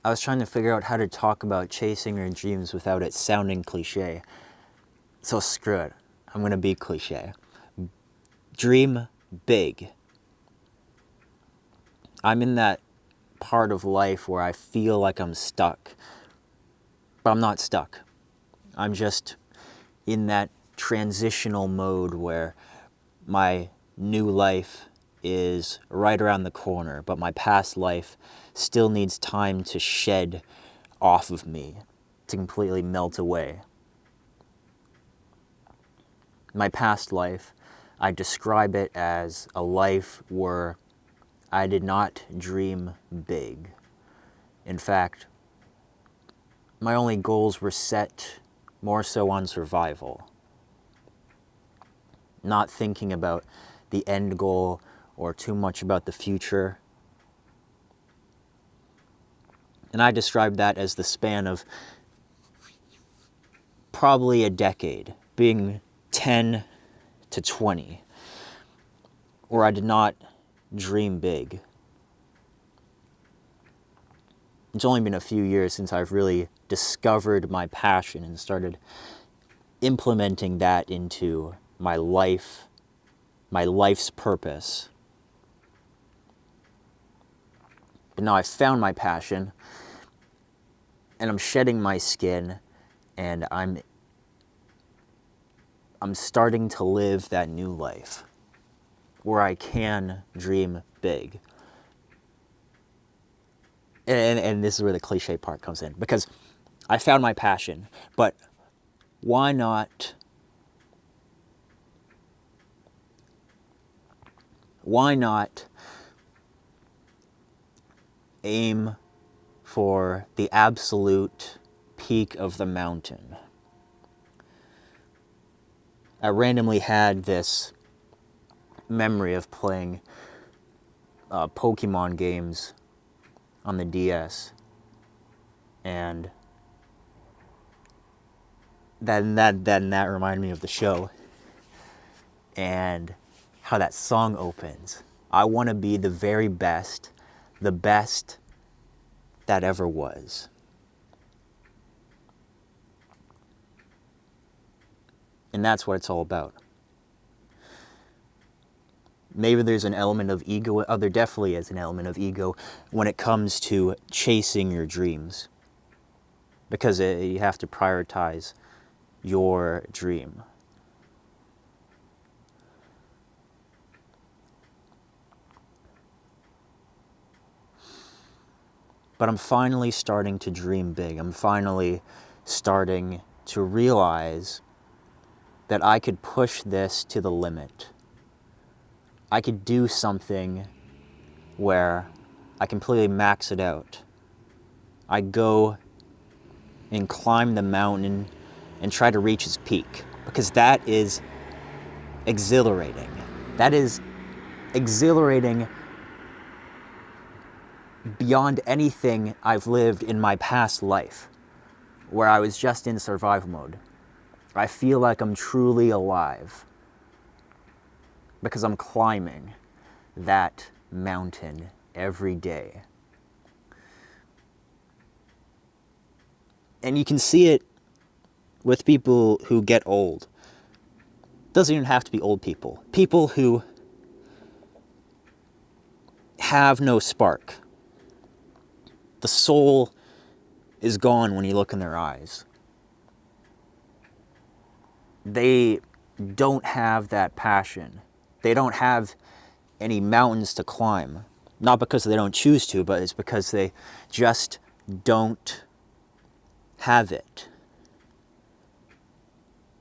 I was trying to figure out how to talk about chasing your dreams without it sounding cliche. So screw it. I'm going to be cliche. Dream big. I'm in that part of life where I feel like I'm stuck. But I'm not stuck. I'm just in that transitional mode where my new life is right around the corner, but my past life still needs time to shed off of me, to completely melt away. My past life, I describe it as a life where I did not dream big. In fact, my only goals were set more so on survival. Not thinking about the end goal or too much about the future. And I describe that as the span of probably a decade, being 10 to 20, where I did not dream big. It's only been a few years since I've really discovered my passion and started implementing that into my life, my life's purpose. But now I've found my passion, and I'm shedding my skin, and I'm starting to live that new life where I can dream big. And this is where the cliche part comes in, because I found my passion, but why not aim for the absolute peak of the mountain? I randomly had this memory of playing Pokemon games on the DS, and then that reminded me of the show and how that song opens. I want to be the very best, the best that ever was. And that's what it's all about. Maybe there's an element of ego, there definitely is an element of ego when it comes to chasing your dreams, because you have to prioritize your dream. But I'm finally starting to dream big. I'm finally starting to realize that I could push this to the limit. I could do something where I completely max it out. I go and climb the mountain and try to reach its peak, because that is exhilarating. That is exhilarating beyond anything I've lived in my past life, where I was just in survival mode. I feel like I'm truly alive because I'm climbing that mountain every day. And you can see it with people who get old. It doesn't even have to be old people. People who have no spark. The soul is gone when you look in their eyes. They don't have that passion. They don't have any mountains to climb. Not because they don't choose to, but it's because they just don't have it.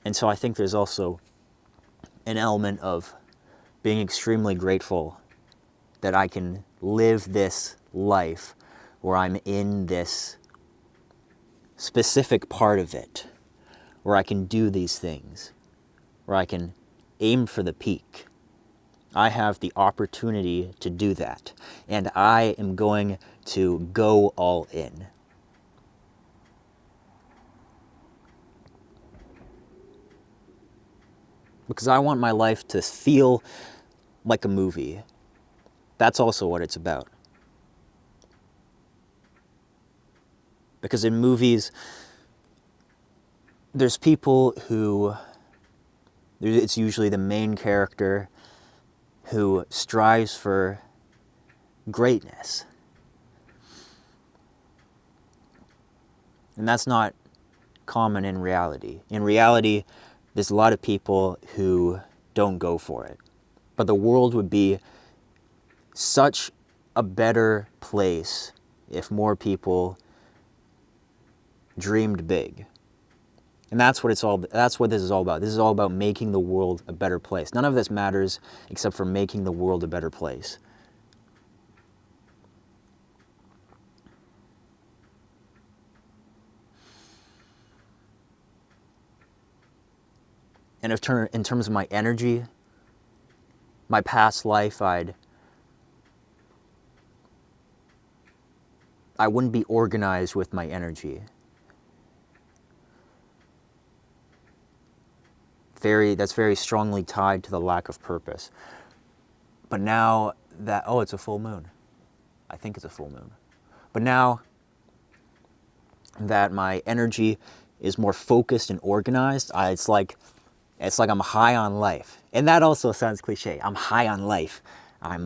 And so I think there's also an element of being extremely grateful that I can live this life where I'm in this specific part of it, where I can do these things, where I can aim for the peak. I have the opportunity to do that, and I am going to go all in. Because I want my life to feel like a movie. That's also what it's about. Because in movies, there's people who, it's usually the main character who strives for greatness. And that's not common in reality. In reality, there's a lot of people who don't go for it. But the world would be such a better place if more people dreamed big. And that's what this is all about. This is all about making the world a better place. None of this matters except for making the world a better place. And in terms of my energy, my past life, I wouldn't be organized with my energy. That's very strongly tied to the lack of purpose. But now that, oh, it's a full moon. I think it's a full moon. But now that my energy is more focused and organized, it's like I'm high on life. And that also sounds cliche. I'm high on life. I'm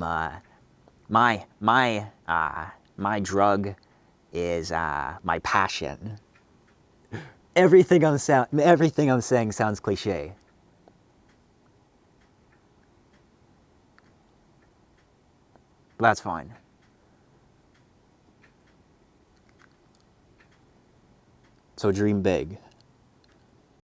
my drug is my passion. Everything I'm saying sounds cliche. But that's fine. So dream big.